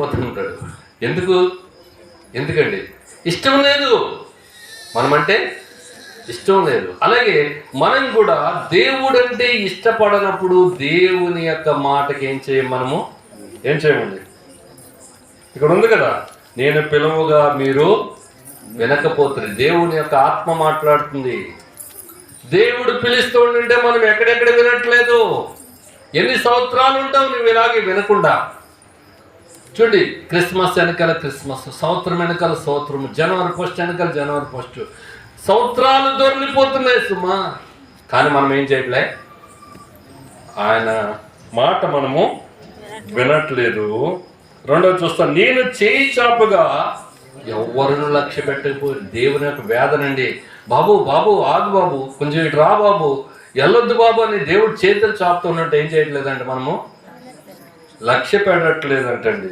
వెళ్ళిపోతుంటాడు. ఎందుకండి? ఇష్టం లేదు, మనమంటే ఇష్టం లేదు. అలాగే మనం కూడా దేవుడంటే ఇష్టపడనప్పుడు దేవుని యొక్క మాటకి ఏం చేయమండి? ఇక్కడ ఉంది కదా, నేను పిలువగా మీరు వినకపోతుంది. దేవుని యొక్క ఆత్మ మాట్లాడుతుంది. దేవుడు పిలుస్తూ ఉంటే మనం ఎక్కడెక్కడ వినట్లేదు. ఎన్ని సంవత్సరాలు ఉంటావు నువ్వు ఇలాగే వినకుండా? చూడండి, క్రిస్మస్ వెనకాల క్రిస్మస్, సంవత్సరం వెనకాల సంవత్సరం, జనవరి 1 వెనకాల జనవరి 1, సంవత్సరాలు దొరికిపోతున్నాయి సుమా. కానీ మనం ఏం చేయట్లే, ఆయన మాట మనము వినట్లేదు. రెండోది చూస్తాను, నేను చేయి చాపగా ఎవరిని లక్ష్య పెట్టకపోయి. దేవుని యొక్క వేదనండి. బాబు ఆగు బాబు, కొంచెం ఇటు రా బాబు, వెళ్ళొద్దు బాబు అని దేవుడు చేతులు చాపుతున్నట్టు ఏం చేయట్లేదండి, మనము లక్ష్య పెట్టట్లేదంటండి.